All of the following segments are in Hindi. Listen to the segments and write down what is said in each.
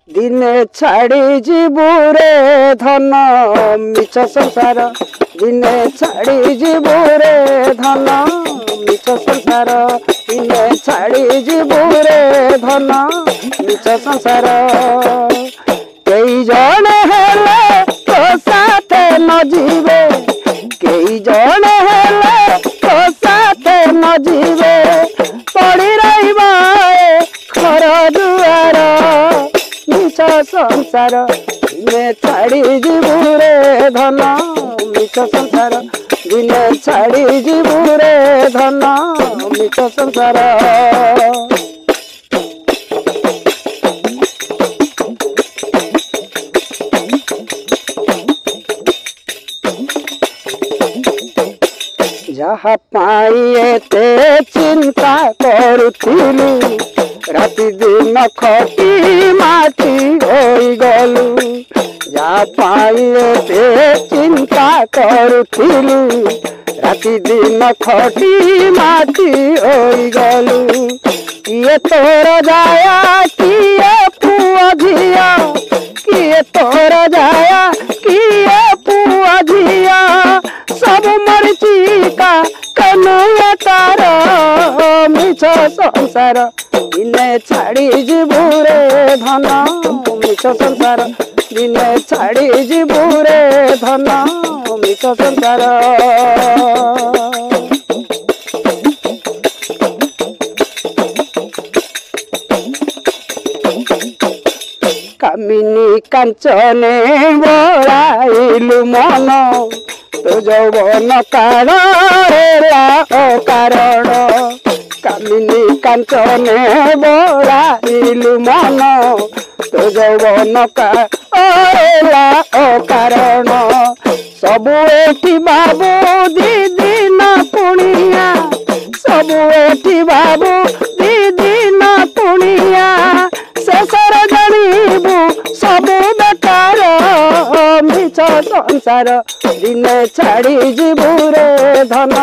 दिने छाड़ी जीवुरे धन मिछ संसार दिने छाड़ी जीवुरे धन मिछ संसार दिने छाड़ी जीवुरे धन मिछ संसार कई जन हेले तो साथ न जीवे कई जन हेले तो साथ न जीवे पड़ी रहिबा घर दुआर मिछ संसार दिने छाड़ी जीवुरे धन मिछ संसार दिने छाड़ी जीवुरे धन मिछ संसार जहा पाई एते चिंता करुथिलु राति दिन खटी माटी होई गलु जहा पाई एते चिंता करुथिलु राति दिन खटी माटी होई गलु किए तोर जाया किए पुआ झिया किए तोर जाया किए पुआ झिया सब मरचिका कन्हैया तार मिछ संसार दिने छाड़ी जीवुरे धन मिछ संसार दिने छाड़ी जीवुरे धन मिछ संसार कामिनी कांचने बड़ाइलु मन तो जौवन कारण कामिनी कांचने बड़ाइलु मन तो जौवन कारण सबु एठी बाबू दीदी न पुणिया सबु एठी बाबू दीदी न पुणिया शेषर जानिबु सबु बेकार मिछ संसार दिने छाड़ी जीवुरे धन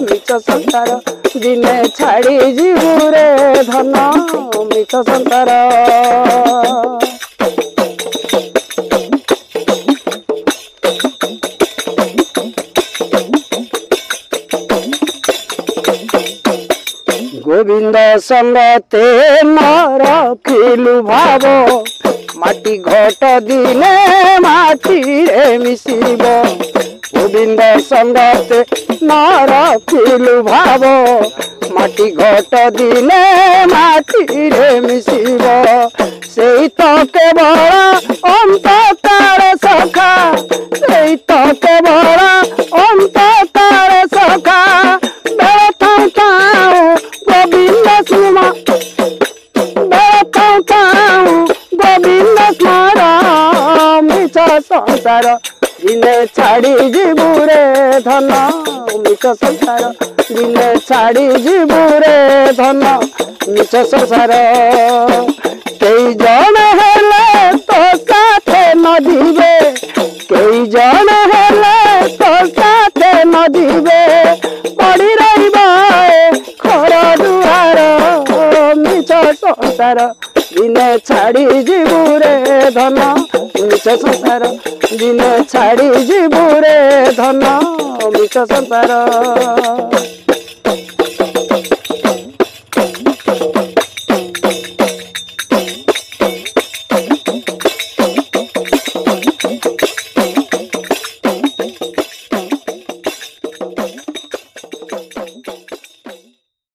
मिछ संसार दिने छाड़ी जीवुरे धन मिछ संसार गोविंद संगते न रखिलु भाव माटी घट दिने माटी रे मिसिब गोविंद संगते न रखिलु भाव माटी घट दिने माटी रे मिसिब सेई तो केवल अंतकार सखा सेई तो केवल अंतकार सखा गोविंद स्मरण गोविंद स्मरण मिछ संसार दिने छाड़ी जीवुरे धन मिछ संसार दिने छाड़ी जीवुरे धन मिछ संसार कई जन हेले तो साथ न जीवे कई जन हेले तो साथ न जीवे पड़ी रहिबा घर दुआर मिछ संसार दिने छाड़ी जीवुरे धन मिछ संसार दिने छाड़ी जीवुरे धन मिछ संसार।